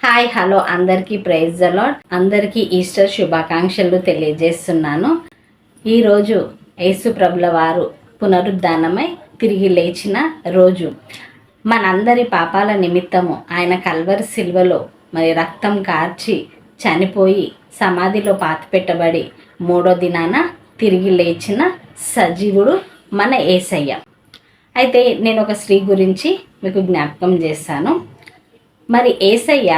Hi hello అందరికీ praise the lord. అందరికీ Easter శుభాకాంక్షలు తెలియజేస్తున్నాను. ఈరోజు యేసు ప్రభుల వారు పునరుద్ధానమై తిరిగి లేచిన రోజు. మనందరి పాపాల నిమిత్తము ఆయన కల్వరి సిలువలో రక్తం కార్చి చనిపోయి సమాధిలో పాతిపెట్టబడి మూడో దినాన తిరిగి లేచిన సజీవుడు మన యేసయ్య. అయితే నేను ఒక స్త్రీ గురించి మీకు జ్ఞాపకం చేస్తాను. మరి యేసయ్య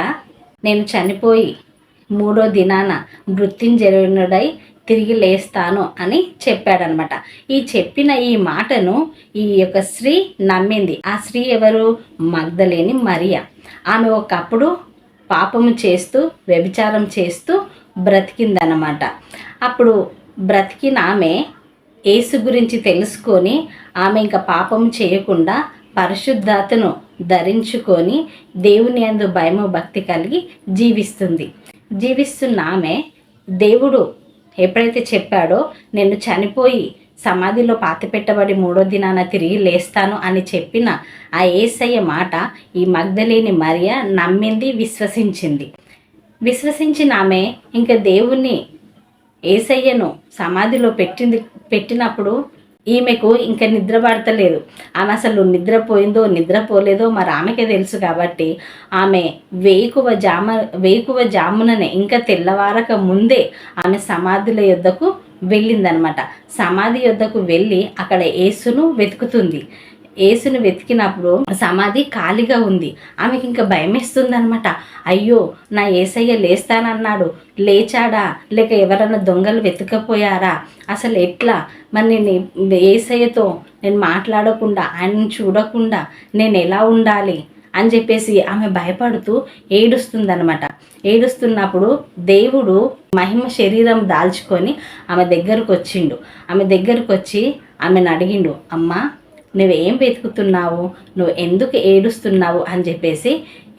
నేను చనిపోయి మూడో దినాన మృత్యుంజయుడై తిరిగి లేస్తాను అని చెప్పాడనమాట. ఈ చెప్పిన ఈ మాటను ఈ యొక్క స్త్రీ నమ్మింది. ఆ స్త్రీ ఎవరు? మగ్దలేని మరియ. ఆమె ఒకప్పుడు పాపము చేస్తూ వ్యభిచారం చేస్తూ బ్రతికిందనమాట. అప్పుడు బ్రతికిన ఆమె యేసు గురించి తెలుసుకొని ఆమె ఇంకా పాపము చేయకుండా పరిశుద్ధతను ధరించుకొని దేవుని యందు భయము భక్తి కలిగి జీవిస్తున్న ఆమె దేవుడు ఎప్పుడైతే చెప్పాడో నేను చనిపోయి సమాధిలో పాతిపెట్టబడి మూడో దినాన తిరిగి లేస్తాను అని చెప్పిన ఆ యేసయ్య మాట ఈ మగ్దలేని మరియ నమ్మింది, విశ్వసించిన ఆమె ఇంకా దేవుణ్ణి యేసయ్యను సమాధిలో పెట్టినప్పుడు ఈమెకు ఇంకా నిద్ర పడతలేదు. ఆమె అసలు నిద్రపోయిందో నిద్రపోలేదో మరి ఆమెకే తెలుసు. కాబట్టి ఆమె వేకువ జాముననే ఇంకా తెల్లవారక ముందే ఆమె సమాధుల యొద్దకు వెళ్ళిందనమాట. సమాధి యొద్దకు వెళ్ళి అక్కడ యేసును వెతుకుతుంది. యేసును వెతికినప్పుడు సమాధి ఖాళీగా ఉంది. ఆమెకి ఇంకా భయమేస్తుంది అనమాట. అయ్యో, నా యేసయ్య లేస్తానన్నాడు, లేచాడా? లేక ఎవరైనా దొంగలు వెతకపోయారా? అసలు ఎట్లా? మరి నేను యేసయ్యతో నేను మాట్లాడకుండా ఆయనను చూడకుండా నేను ఎలా ఉండాలి అని చెప్పేసి ఆమె భయపడుతూ ఏడుస్తుందనమాట. ఏడుస్తున్నప్పుడు దేవుడు మహిమ శరీరం దాల్చుకొని ఆమె దగ్గరకు వచ్చిండు. ఆమె దగ్గరకు వచ్చి ఆమెను అడిగిండు, అమ్మా నువ్వేం వెతుకుతున్నావు, నువ్వు ఎందుకు ఏడుస్తున్నావు అని చెప్పేసి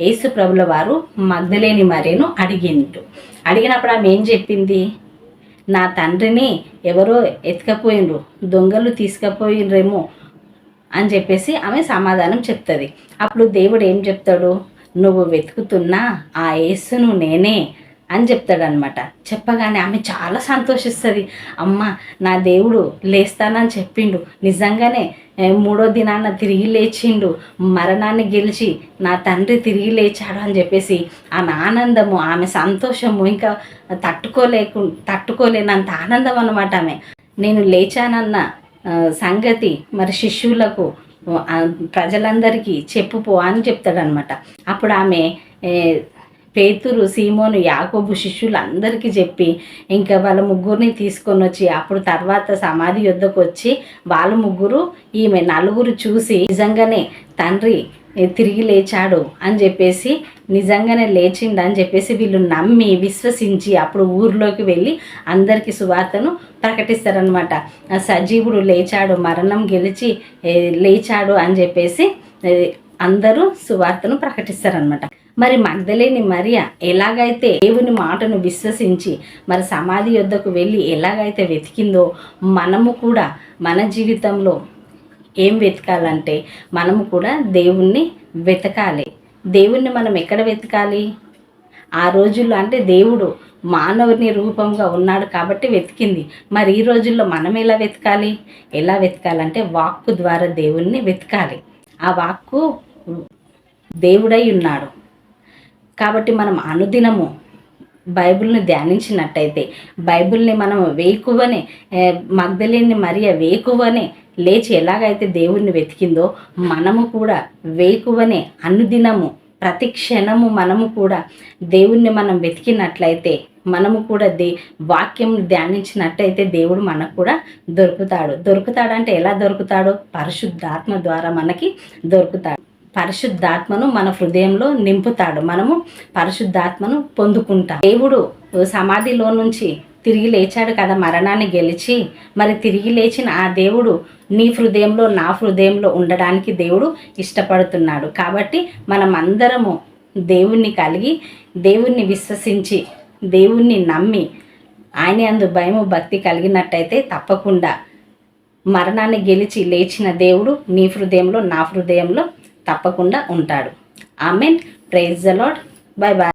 యేసు ప్రభుల వారు మగ్దలేని మరియను అడిగినప్పుడు ఆమె ఏం చెప్పింది? నా తండ్రిని ఎవరో ఎత్తుకపోయిండ్రు, దొంగలు తీసుకుపోయిండ్రేమో అని చెప్పేసి ఆమె సమాధానం చెప్తుంది. అప్పుడు దేవుడు ఏం చెప్తాడు? నువ్వు వెతుకుతున్నా ఆ యేసును నేనే అని చెప్తాడనమాట. చెప్పగానే ఆమె చాలా సంతోషిస్తుంది. అమ్మ, నా దేవుడు లేస్తానని చెప్పిండు, నిజంగానే మూడో దినాన తిరిగి లేచిండు, మరణాన్ని గెలిచి నా తండ్రి తిరిగి లేచాడు అని చెప్పేసి ఆమె ఆనందము, ఆమె సంతోషము ఇంకా తట్టుకోలేనంత ఆనందం అన్నమాట. ఆమె నేను లేచానన్న సంగతి మరి శిష్యులకు ప్రజలందరికీ చెప్పుపో అని చెప్తాడనమాట. అప్పుడు ఆమె పేతురు, సీమోను, యాకోబు శిష్యులు అందరికీ చెప్పి ఇంకా వాళ్ళ ముగ్గురిని తీసుకొని వచ్చి అప్పుడు తర్వాత సమాధి యొద్దకు వచ్చి వాళ్ళ ముగ్గురు ఈమె నలుగురు చూసి నిజంగానే తండ్రి తిరిగి లేచాడు అని చెప్పేసి నిజంగానే లేచిండు అని చెప్పేసి వీళ్ళు నమ్మి విశ్వసించి అప్పుడు ఊర్లోకి వెళ్ళి అందరికీ సువార్తను ప్రకటిస్తారనమాట. సజీవుడు లేచాడు, మరణం గెలిచి లేచాడు అని చెప్పేసి అందరూ సువార్తను ప్రకటిస్తారనమాట. మరి మగ్దలేని మరియ ఎలాగైతే దేవుని మాటను విశ్వసించి మరి సమాధి యొద్దకు వెళ్ళి ఎలాగైతే వెతికిందో మనము కూడా మన జీవితంలో ఏం వెతకాలంటే మనము కూడా దేవుణ్ణి వెతకాలి. దేవుణ్ణి మనం ఎక్కడ వెతకాలి? ఆ రోజుల్లో అంటే దేవుడు మానవుని రూపంగా ఉన్నాడు కాబట్టి వెతికింది. మరి ఈ రోజుల్లో మనం ఎలా వెతకాలంటే వాక్కు ద్వారా దేవుణ్ణి వెతకాలి. ఆ వాక్కు దేవుడై ఉన్నాడు కాబట్టి మనం అనుదినము బైబిల్ని ధ్యానించినట్టయితే బైబిల్ని మనం వేకువనే మగ్దలేని మరియ వేకువనే లేచి ఎలాగైతే దేవుణ్ణి వెతికిందో మనము కూడా వేకువనే అనుదినము ప్రతి క్షణము మనము కూడా దేవుణ్ణి మనం వెతికినట్లయితే మనము కూడా వాక్యం ధ్యానించినట్టయితే దేవుడు మనకు కూడా దొరుకుతాడంటే ఎలా దొరుకుతాడో? పరిశుద్ధాత్మ ద్వారా మనకి దొరుకుతాడు. పరిశుద్ధాత్మను మన హృదయంలో నింపుతాడు. మనము పరిశుద్ధాత్మను పొందుకుంటాం. దేవుడు సమాధిలో నుంచి తిరిగి లేచాడు కదా మరణాన్ని గెలిచి. మరి తిరిగి లేచిన ఆ దేవుడు నీ హృదయంలో నా హృదయంలో ఉండడానికి దేవుడు ఇష్టపడుతున్నాడు. కాబట్టి మనం అందరము దేవుణ్ణి కలిగి దేవుణ్ణి విశ్వసించి దేవుణ్ణి నమ్మి ఆయన యందు భయము భక్తి కలిగినట్టయితే తప్పకుండా మరణాన్ని గెలిచి లేచిన దేవుడు నీ హృదయంలో నా హృదయంలో తప్పకుండా ఉంటాడు. Amen. Praise the lord. Bye bye.